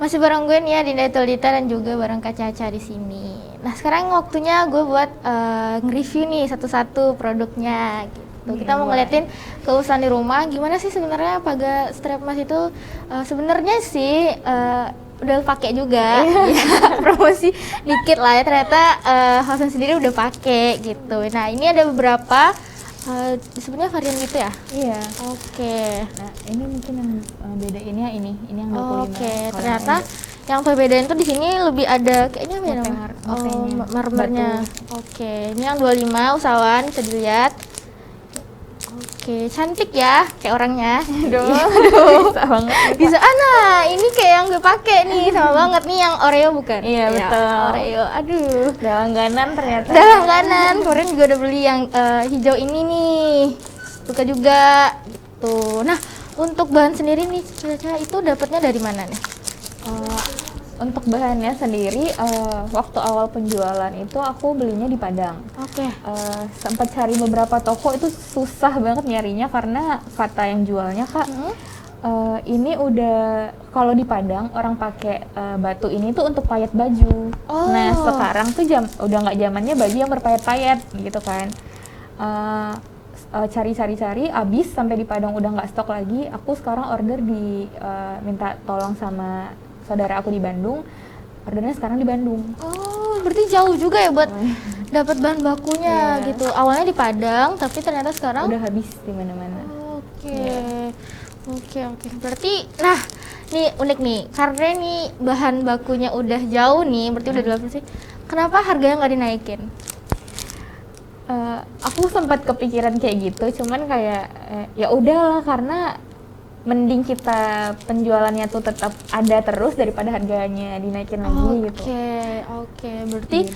Masih bareng gue nih ya Dinda Tulita dan juga bareng Kak Caca di sini. Nah sekarang waktunya gue buat nge-review nih satu-satu produknya gitu. Kita mau ngeliatin keusahan di rumah. Gimana sih sebenarnya Paga Strap Mask itu? Sebenarnya sih udah pakai juga. Ya, promosi dikit lah ya. Ternyata Hosen sendiri udah pakai gitu. Nah ini ada beberapa. Sebenarnya varian gitu ya? Iya. Oke. Nah, ini mungkin yang bedainnya ini yang 25. Oke, ternyata yang perbedaannya tuh di sini lebih ada kayaknya apa ya Motif namanya? motifnya, Marmernya. Oke, ini yang 25 usahawan bisa dilihat. Oke, cantik ya kayak orangnya. Aduh. Bisa banget. Bisa ini kayak yang gue pakai nih sama banget nih yang Oreo bukan? Iya, betul. Oreo. Aduh. Udah langganan ternyata. Udah langganan. Kemarin juga udah beli yang hijau ini nih. Suka juga. Tuh. Nah, untuk bahan sendiri nih Caca itu dapatnya dari mana nih? Untuk bahannya sendiri, waktu awal penjualan itu aku belinya di Padang. Oke. Sempat cari beberapa toko itu susah banget nyarinya karena kata yang jualnya Kak, ini udah kalau di Padang orang pakai batu ini tuh untuk payet baju. Nah sekarang tuh udah nggak zamannya baju yang berpayet-payet gitu kan. Cari-cari abis sampai di Padang udah nggak stok lagi. Aku sekarang order minta tolong sama saudara aku di Bandung, ordernya sekarang di Bandung. Oh, berarti jauh juga ya buat dapat bahan bakunya gitu. Awalnya di Padang, tapi ternyata sekarang udah habis di mana-mana. Oke. Berarti, nah, nih unik nih, karena nih bahan bakunya udah jauh nih, berarti udah 12 sih. Kenapa harganya nggak dinaikin? Aku sempat kepikiran kayak gitu, cuman kayak ya udahlah karena mending kita penjualannya tuh tetap ada terus daripada harganya dinaikin lagi gitu. Oke. Berarti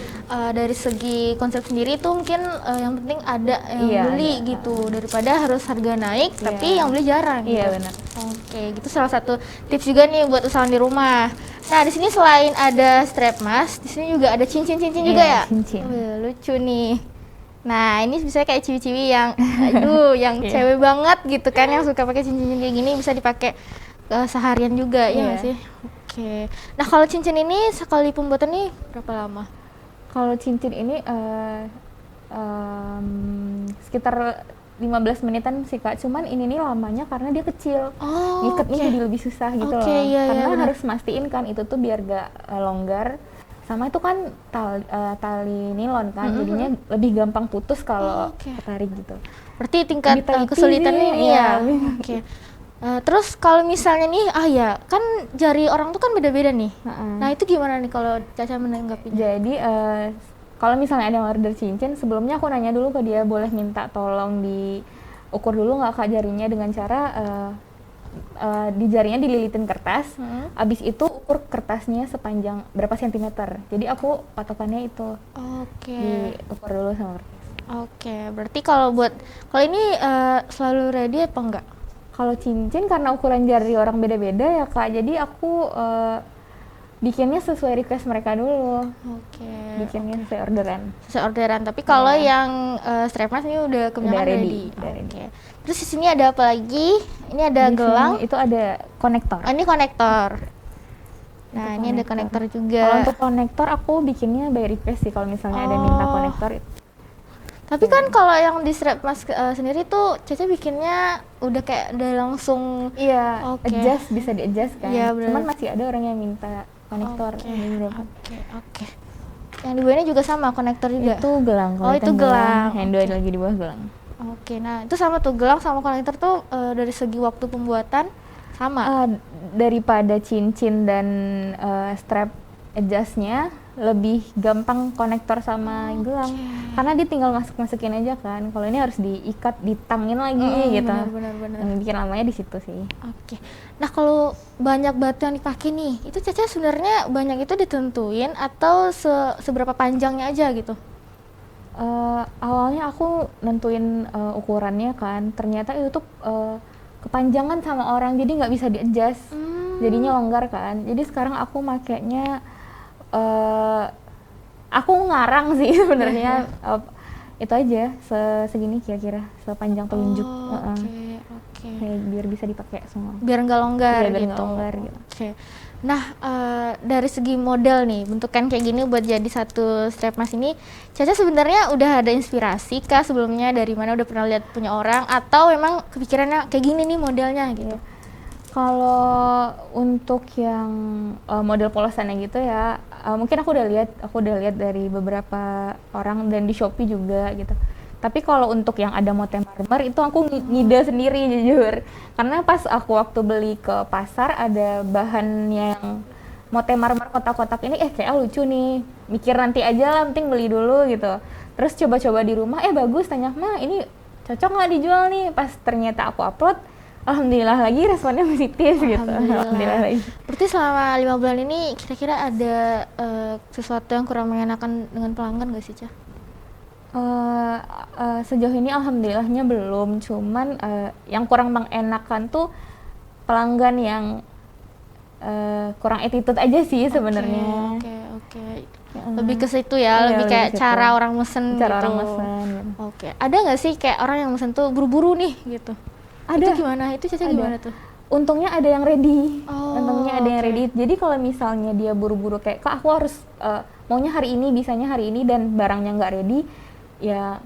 dari segi konsep sendiri tuh mungkin yang penting ada yang beli ada. Gitu daripada harus harga naik tapi yang beli jarang. Iya benar. Oke, gitu salah satu tips juga nih buat usaha di rumah. Nah di sini selain ada strap mask, di sini juga ada cincin juga ya. Cincin. Lucu nih. Nah ini bisa kayak ciwi-ciwi yang yang cewek banget gitu kan, yang suka pakai cincin kayak gini bisa dipakai seharian juga ya nggak sih? Oke. Nah kalau cincin ini sekali pembuatan nih berapa lama? Kalau cincin ini sekitar 15 menitan sih Kak, cuman ini nih lamanya karena dia kecil, ngiketnya jadi lebih susah gitu loh, karena harus mastiin kan itu tuh biar gak longgar. Sama itu kan tali nilon kan, jadinya lebih gampang putus kalau ketarik gitu. Berarti tingkat kesulitannya ini ya. Oke. Terus kalau misalnya nih, kan jari orang tuh kan beda-beda nih. Nah itu gimana nih kalau Caca menanggapinya? Jadi kalau misalnya ada yang order cincin, sebelumnya aku nanya dulu ke dia, boleh minta tolong diukur dulu nggak Kak jarinya dengan cara di jarinya dililitin kertas, abis itu ukur kertasnya sepanjang berapa sentimeter. Jadi aku patokannya itu. Diukur dulu sama kertas. Berarti kalau ini selalu ready apa enggak? Kalau cincin karena ukuran jari orang beda-beda ya Kak, jadi aku bikinnya sesuai request mereka dulu. Bikinnya sesuai orderan. Tapi kalau yang strap mask ini udah kebanyakan ready. Terus di sini ada apa lagi? Ini ada gelang. Itu ada konektor. Ini konektor. Nah, ini ada konektor juga. Kalau untuk konektor aku bikinnya by request sih kalau misalnya ada minta konektor. Tapi kan kalau yang di strap mask sendiri tuh Caca bikinnya udah kayak udah langsung adjust, bisa di adjust kan. Cuman masih ada orang yang minta konektor. Yang di bawahnya juga sama konektor juga. Itu gelang. Itu gelang. Handle lagi di bawah gelang. Nah itu sama tuh gelang sama konektor tuh dari segi waktu pembuatan sama. Daripada cincin dan strap adjustnya lebih gampang konektor sama gelang, karena dia tinggal masukin aja kan. Kalau ini harus diikat, ditangin lagi gitu. Benar. Yang bikin lamanya di situ sih. Nah kalau banyak batu yang dipakai nih, itu Caca sebenarnya banyak itu ditentuin atau seberapa panjangnya aja gitu? Awalnya aku nentuin ukurannya kan, ternyata itu tuh kepanjangan sama orang, jadi nggak bisa di-adjust, jadinya longgar kan. Jadi sekarang aku makainya aku ngarang sih sebenarnya. Itu aja segini kira-kira sepanjang telunjuk. Oke. Biar bisa dipakai semua. Biar nggak longgar biar gitu. Nggak longgar gitu. Nah, dari segi model nih, bentukan kayak gini buat jadi satu strap mask ini, Caca sebenarnya udah ada inspirasi kah sebelumnya, dari mana, udah pernah lihat punya orang atau memang kepikirannya kayak gini nih modelnya gitu? Kalau untuk yang model polosannya gitu ya, mungkin aku udah lihat dari beberapa orang dan di Shopee juga gitu. Tapi kalau untuk yang ada motif marmer itu aku ngide sendiri jujur. Karena pas aku waktu beli ke pasar ada bahan yang motif marmer kotak-kotak ini, kayak lucu nih. Mikir nanti aja lah, penting beli dulu gitu. Terus coba-coba di rumah, bagus, tanya, "Ma, ini cocok nggak dijual nih?" Pas ternyata aku upload, alhamdulillah lagi responnya positif gitu. Alhamdulillah lagi. Berarti selama 5 bulan ini kira-kira ada sesuatu yang kurang mengenakan dengan pelanggan gak sih, Ca? Sejauh ini alhamdulillahnya belum, cuman yang kurang mengenakan tuh pelanggan yang kurang attitude aja sih sebenarnya. Oke. Lebih ke situ ya, lebih kayak cara orang mesen gitu. Orang mesen. Oke. Ada nggak sih kayak orang yang mesen tuh buru-buru nih gitu? Ada. Itu gimana? Itu Caca gimana tuh? Untungnya ada yang ready. Oh, Ready. Jadi kalau misalnya dia buru-buru kayak, "Kak, aku harus maunya hari ini, bisanya hari ini," dan barangnya nggak ready, ya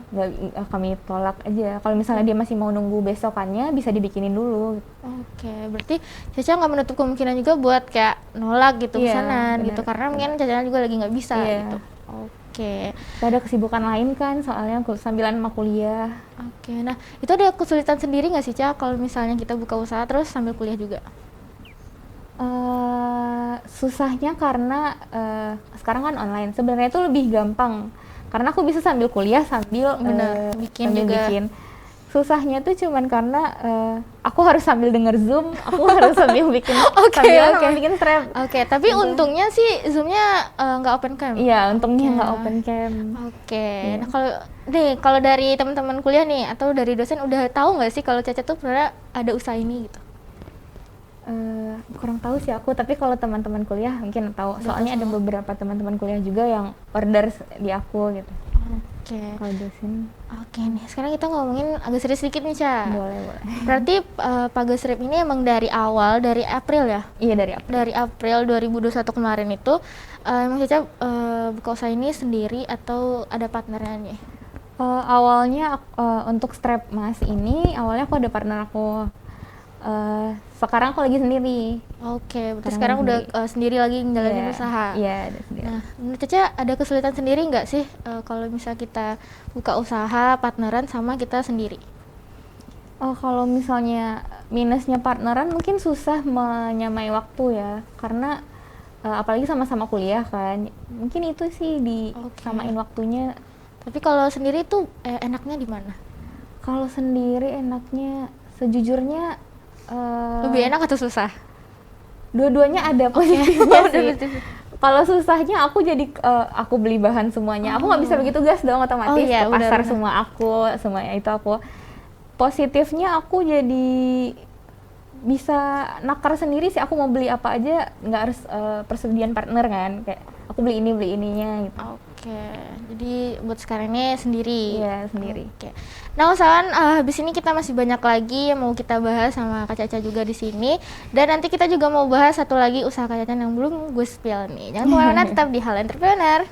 kami tolak aja. Kalau misalnya dia masih mau nunggu besokannya, bisa dibikinin dulu. Oke, berarti Caca nggak menutup kemungkinan juga buat kayak nolak gitu pesanan gitu, karena mungkin Caca juga lagi nggak bisa gitu. Oke. Ada kesibukan lain kan, soalnya sambilan sama kuliah. Oke, nah itu ada kesulitan sendiri nggak sih, Ca, kalau misalnya kita buka usaha terus sambil kuliah juga? Susahnya karena sekarang kan online. Sebenarnya itu lebih gampang karena aku bisa sambil kuliah sambil bikin. Susahnya tuh cuman karena aku harus sambil denger Zoom, aku harus sambil bikin bikin strap. Oke, tapi untungnya sih Zoom-nya nggak open cam. Iya, untungnya nggak open cam. Oke. Nah, kalau dari teman-teman kuliah nih atau dari dosen udah tahu nggak sih kalau Caca tuh pernah ada usaha ini gitu? Kurang tahu sih aku, tapi kalau teman-teman kuliah mungkin tahu. Soalnya ada beberapa teman-teman kuliah juga yang order di aku gitu. Oke. Kalau dosen. Oke nih, sekarang kita ngomongin agak serius sedikit nih, Ca. Boleh. Berarti Paga Strip ini emang dari April ya? Iya, dari April. Dari April 2021 kemarin itu emang Caca buka usaha ini sendiri atau ada partnernya nih? Awalnya untuk strap mask ini, awalnya aku ada partner aku. Sekarang aku lagi sendiri. Oke, berarti sekarang udah sendiri lagi ngejalanin usaha. Iya, ada sendiri. Nah, menurut Caca ada kesulitan sendiri nggak sih kalau misal kita buka usaha partneran sama kita sendiri? Kalau misalnya minusnya partneran mungkin susah menyamai waktu ya, karena apalagi sama-sama kuliah kan. Mungkin itu sih disamain waktunya. Tapi kalau sendiri tuh enaknya di mana? Kalau sendiri enaknya sejujurnya lebih enak atau susah? Dua-duanya ada positifnya sih. Kalau susahnya aku jadi aku beli bahan semuanya. Aku nggak bisa begitu gas dong otomatis ke pasar semuanya itu aku. Positifnya aku jadi bisa nakar sendiri sih, aku mau beli apa aja nggak harus persetujuan partner kan, kayak aku beli ininya gitu. Oke, jadi buat sekarang ini sendiri. Iya, sendiri. Oke. Nah, usahawan habis ini kita masih banyak lagi yang mau kita bahas sama Kak Caca juga di sini, dan nanti kita juga mau bahas satu lagi usaha Kak Caca yang belum gue spill nih. Jangan kemana-mana, tetap di Halo Entrepreneur.